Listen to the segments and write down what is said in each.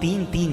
3-3,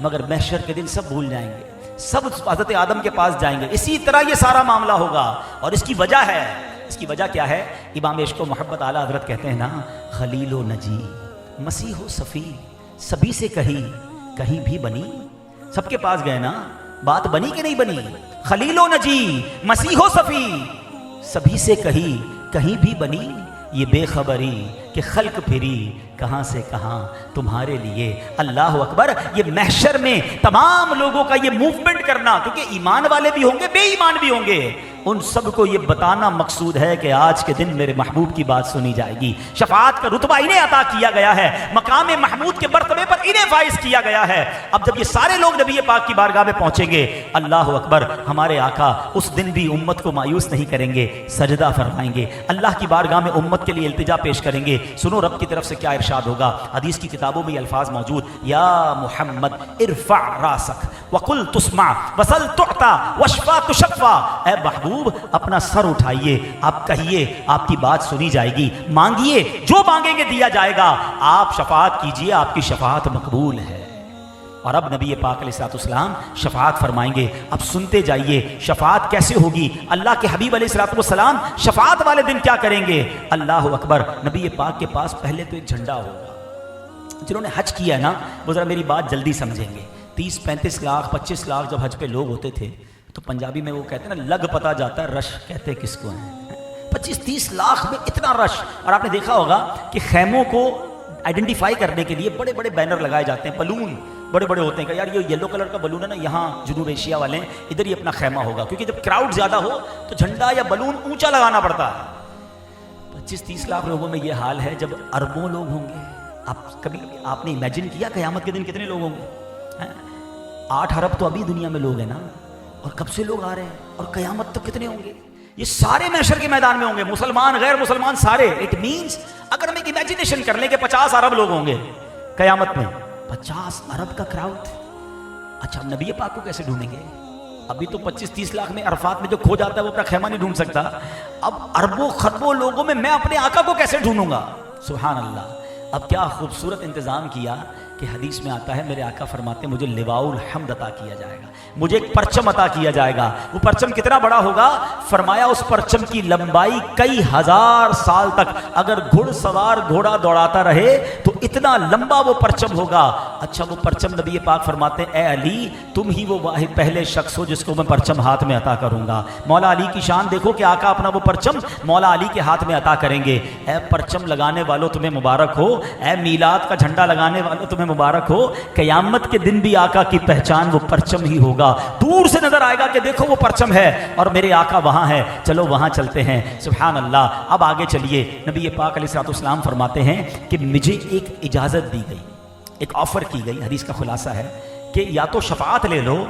مگر محشر کے دن سب بھول جائیں گے, سب حضرت آدم کے پاس جائیں گے. اسی طرح یہ سارا معاملہ ہوگا. اور اس کی وجہ ہے, اس کی وجہ کیا ہے؟ امام عشق و محبت اعلیٰ حضرت کہتے ہیں نا, خلیل و نجی مسیح و صفی سبھی سے کہیں بھی بنی. سب کے پاس گئے نا, بات بنی کہ نہیں بنی؟ خلیل و نجی مسیح و صفی سبھی سے کہیں بھی بنی. یہ بے خبری کہ خلق پھری کہاں سے کہاں تمہارے لیے. اللہ اکبر. یہ محشر میں تمام لوگوں کا یہ موومنٹ کرنا, کیونکہ ایمان والے بھی ہوں گے بے ایمان بھی ہوں گے, ان سب کو یہ بتانا مقصود ہے کہ آج کے دن میرے محبوب کی بات سنی جائے گی. شفاعت کا رتبہ انہیں عطا کیا گیا ہے, مقام محمود کے مرتبے پر انہیں فائز کیا گیا ہے. اب جب یہ سارے لوگ نبی پاک کی بارگاہ میں پہنچیں گے, اللہ اکبر, ہمارے آقا اس دن بھی امت کو مایوس نہیں کریں گے, سجدہ فرمائیں گے, اللہ کی بارگاہ میں امت کے لیے التجا پیش کریں گے. سنو رب کی طرف سے کیا ارشاد ہوگا. حدیث کی کتابوں میں یہ الفاظ موجود, یا محمد ارفع راسک وقل تسمع وسل تعطى واشفع تشفع. اے محبوب اپنا سر اٹھائیے, آپ کہیے آپ کی بات سنی جائے گی, مانگیے جو مانگیں گے دیا جائے گا, آپ شفاعت کیجیے آپ کی شفاعت مقبول ہے. اور اب نبی پاک علیہ الصلوۃ والسلام شفاعت فرمائیں گے. اب سنتے جائیے شفاعت کیسے ہوگی, اللہ کے حبیب علیہ الصلوۃ والسلام شفاعت والے دن کیا کریں گے. اللہ اکبر. نبی پاک کے پاس پہلے تو ایک جھنڈا ہوگا. جنہوں نے حج کیا ہے نا وہ ذرا میری بات جلدی سمجھیں گے. 30-35 لاکھ 25 لاکھ جب حج پہ لوگ ہوتے تھے تو پنجابی میں وہ کہتے ہیں نا, لگ پتا جاتا ہے رش کہتے کس کو ہیں. 25-30 لاکھ میں اتنا رش. اور آپ نے دیکھا ہوگا کہ خیموں کو آئیڈینٹیفائی کرنے کے لیے بڑے بڑے بینر لگائے جاتے ہیں, بلون بڑے بڑے ہوتے ہیں کہ یار یہ یلو کلر کا بلون ہے نا, یہاں جنوب ایشیا والے ہیں, ادھر ہی اپنا خیمہ ہوگا. کیونکہ جب کراؤڈ زیادہ ہو تو جھنڈا یا بلون اونچا لگانا پڑتا ہے. 25-30 لاکھ لوگوں میں یہ حال ہے. جب اربوں لوگ ہوں گے, آپ نے امیجن کیا قیامت کے دن کتنے لوگ ہوں گے؟ 8 ارب تو ابھی دنیا میں لوگ ہیں نا, اور کب سے لوگ آ رہے ہیں, اور قیامت تک کتنے ہوں گے؟ یہ سارے محشر کے میدان میں ہوں گے, مسلمان غیر مسلمان سارے. اٹ مینس اگر ہم ایک امیجنیشن کر لیں کہ 50 ارب لوگ ہوں گے قیامت میں, 50 ارب کا کراؤڈ. اچھا نبی پاک کو کیسے ڈھونڈیں گے؟ ابھی تو 25-30 لاکھ میں عرفات میں جو کھو جاتا ہے وہ اپنا خیمہ نہیں ڈھونڈ سکتا. اب اربوں خربوں لوگوں میں اپنے آقا کو کیسے ڈھونڈوں گا؟ سبحان اللہ. اب کیا خوبصورت انتظام کیا کہ حدیث میں آتا ہے میرے آقا فرماتے ہیں مجھے لواء الحمد عطا کیا جائے گا, مجھے ایک پرچم عطا کیا جائے گا. وہ پرچم کتنا بڑا ہوگا؟ فرمایا اس پرچم کی لمبائی کئی ہزار سال تک, اگر گھڑ سوار گھوڑا دوڑاتا رہے تو اتنا لمبا وہ پرچم ہوگا. اچھا وہ پرچم نبی پاک فرماتے ہیں اے علی تم ہی وہ واحد پہلے شخص ہو جس کو میں پرچم ہاتھ میں عطا کروں گا. مولا علی کی شان دیکھو کہ آقا اپنا وہ پرچم مولا علی کے ہاتھ میں عطا کریں گے. اے پرچم لگانے والوں تمہیں مبارک ہو, اے میلاد کا جھنڈا لگانے والوں تمہیں مبارک ہو. قیامت کے دن بھی آقا کی پہچان وہ پرچم ہی ہوگا. دور سے نظر آئے گا کہ دیکھو وہ پرچم ہے اور میرے آقا وہاں ہے, چلو وہاں چلتے ہیں. سبحان اللہ. اب آگے چلیے. نبی پاک علیہ الصلوۃ والسلام فرماتے ہیں کہ مجھے ایک اجازت دی گئی, ایک آفر کی گئی. حدیث کا خلاصہ ہے کہ یا تو شفاعت لے لو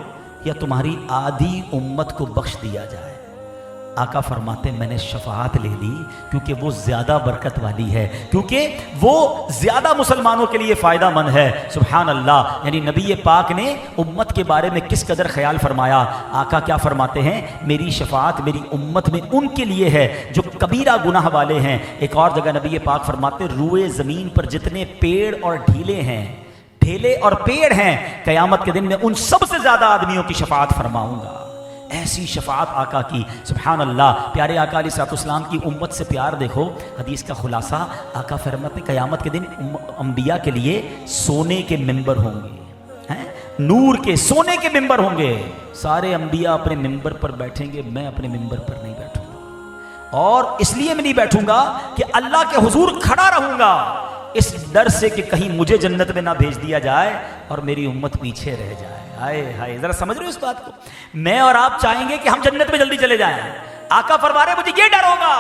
یا تمہاری آدھی امت کو بخش دیا جائے. آقا فرماتے ہیں میں نے شفاعت لے لی کیونکہ وہ زیادہ برکت والی ہے, کیونکہ وہ زیادہ مسلمانوں کے لیے فائدہ مند ہے. سبحان اللہ. یعنی نبی پاک نے امت کے بارے میں کس قدر خیال فرمایا. آقا کیا فرماتے ہیں میری شفاعت میری امت میں ان کے لیے ہے جو کبیرہ گناہ والے ہیں. ایک اور جگہ نبی پاک فرماتے ہیں روئے زمین پر جتنے پیڑ اور ڈھیلے ہیں, ڈھیلے اور پیڑ ہیں, قیامت کے دن میں ان سب سے زیادہ آدمیوں کی شفاعت فرماؤں گا. ایسی شفاعت آقا کی. سبحان اللہ. پیارے آقا علیہ الصلوۃ والسلام کی امت سے پیار دیکھو. حدیث کا خلاصہ آقا فرماتے ہیں قیامت کے دن انبیاء کے لیے سونے کے ممبر ہوں گے, نور کے سونے کے ممبر ہوں گے. سارے انبیاء اپنے ممبر پر بیٹھیں گے, میں اپنے ممبر پر نہیں بیٹھوں گا. اور اس لیے میں نہیں بیٹھوں گا کہ اللہ کے حضور کھڑا رہوں گا اس ڈر سے کہ کہیں مجھے جنت میں نہ بھیج دیا جائے اور میری امت پیچھے رہ جائے. ہائے ہائے, ذرا سمجھ رہے ہو اس بات کو. میں اور آپ چاہیں گے کہ ہم جنت میں جلدی چلے جائیں. آقا فرما رہے مجھے یہ ڈر ہوگا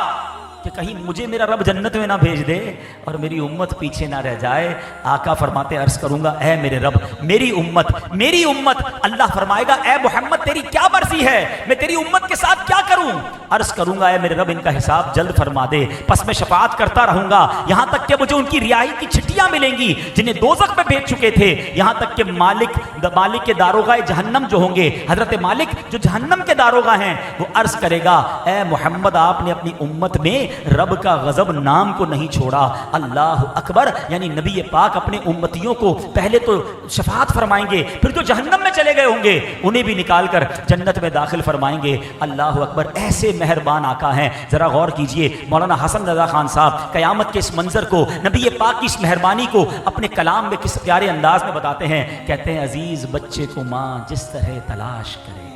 کہ کہیں مجھے میرا رب جنت میں نہ بھیج دے اور میری امت پیچھے نہ رہ جائے. آقا فرماتے عرض کروں گا اے میرے رب میری امت. اللہ فرمائے گا اے محمد تیری کیا مرضی ہے, میں تیری امت کے ساتھ کیا کروں. عرض کروں گا اے میرے رب ان کا حساب جلد فرما دے. پس میں شفاعت کرتا رہوں گا یہاں تک کہ مجھے ان کی رہائی کی چھٹیاں ملیں گی جنہیں دوزخ میں بھیج چکے تھے. یہاں تک کہ مالک کے داروغہ جہنم جو ہوں گے, حضرت مالک جو جہنم کے داروغہ ہیں, وہ عرض کرے گا اے محمد آپ نے اپنی امت میں رب کا غضب نام کو نہیں چھوڑا. اللہ اکبر. یعنی نبی پاک اپنے امتیوں کو پہلے تو شفاعت فرمائیں گے, پھر جو جہنم میں چلے گئے ہوں گے انہیں بھی نکال کر جنت میں داخل فرمائیں گے. اللہ اکبر. ایسے مہربان آقا ہیں. ذرا غور کیجئے, مولانا حسن رضا خان صاحب قیامت کے اس منظر کو, نبی پاک کی اس مہربانی کو اپنے کلام میں کس پیارے انداز میں بتاتے ہیں. کہتے ہیں عزیز بچے کو ماں جس طرح تلاش کرے.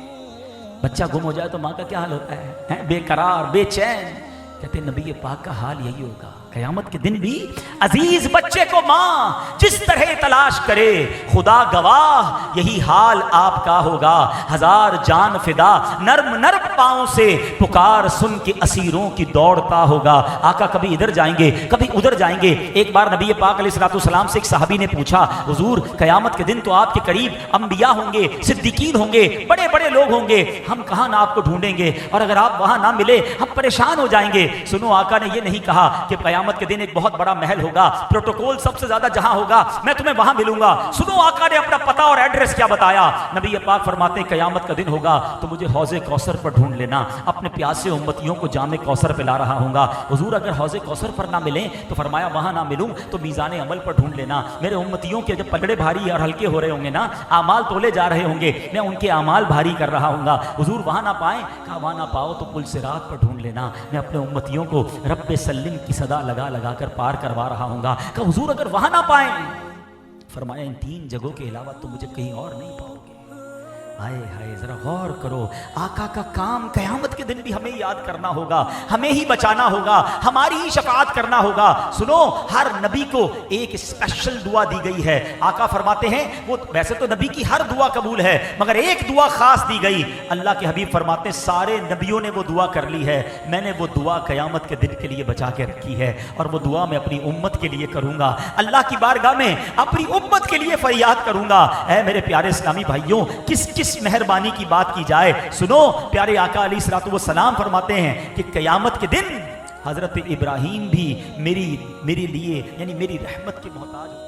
بچہ گم ہو جائے تو ماں کا کیا حال ہوتا ہے, بے قرار, بے چین. کہتے ہیں نبی پاک کا حال یہی ہوگا قیامت کے دن بھی. عزیز بچے کو ماں جس طرح تلاش کرے, خدا گواہ یہی حال آپ کا ہوگا. ہزار جان فدا نرم نرم پاؤں سے پکار سن کے اسیروں کی دوڑتا ہوگا. آقا کبھی ادھر جائیں گے کبھی ادھر جائیں گے. ایک بار نبی پاک علیہ الصلوۃ والسلام سے ایک صحابی نے پوچھا, حضور قیامت کے دن تو آپ کے قریب انبیاء ہوں گے, صدیقین ہوں گے, بڑے بڑے لوگ ہوں گے, ہم کہاں نہ آپ کو ڈھونڈیں گے, اور اگر آپ وہاں نہ ملے ہم پریشان ہو جائیں گے. سنو, آقا نے یہ نہیں کہا کہ قیامت کے دن ایک بہت بڑا محل ہوگا, پروٹوکول سب سے زیادہ جہاں ہوگا میں تمہیں وہاں ملوں گا. سنو, آقا نے اپنا پتہ اور ایڈریس کیا بتایا. نبی پاک فرماتے ہیں قیامت کا دن ہوگا تو مجھے حوض کوثر پر ڈھونڈ لینا, اپنے پیاسے امتیوں کو جام کوثر پلا رہا ہوں گا. حضور اگر حوض کوثر پر نہ ملیں تو فرمایا وہاں نہ ملوں تو میزان عمل پر ڈھونڈ لینا. میرے امتیوں کے جب پلڑے بھاری اور ہلکے ہو رہے ہوں گے نا, اعمال تولے جا رہے ہوں گے, میں ان کے اعمال بھاری کر رہا ہوں گا. حضور وہاں نہ پائیں, کہا وہاں نہ پاؤ تو پل صراط پر ڈھونڈ لینا, میں اپنے امتیوں کو رب سلم کی صدا لگا لگا کر پار کروا رہا ہوں گا. کہ حضور اگر وہاں نہ پائیں, فرمایا ان تین جگہوں کے علاوہ تو مجھے کہیں اور نہیں پاؤ گے. ہائے ہائے, ذرا غور کرو. آقا کا کام قیامت کے دن بھی ہمیں یاد کرنا ہوگا, ہمیں ہی بچانا ہوگا, ہماری ہی شفاعت کرنا ہوگا. سنو, ہر نبی کو ایک اسپیشل دعا دی گئی ہے. آقا فرماتے ہیں وہ ویسے تو نبی کی ہر دعا قبول ہے مگر ایک دعا خاص دی گئی. اللہ کے حبیب فرماتے ہیں سارے نبیوں نے وہ دعا کر لی ہے, میں نے وہ دعا قیامت کے دن کے لیے بچا کے رکھی ہے, اور وہ دعا میں اپنی امت کے لیے کروں گا. اللہ کی بارگاہ میں اپنی امت کے لیے فریاد کروں گا. اے میرے پیارے اسلامی بھائیوں, کس کس مہربانی کی بات کی جائے. سنو, پیارے آقا علیہ الصلوۃ والسلام فرماتے ہیں کہ قیامت کے دن حضرت ابراہیم بھی میری لیے یعنی میری رحمت کے محتاج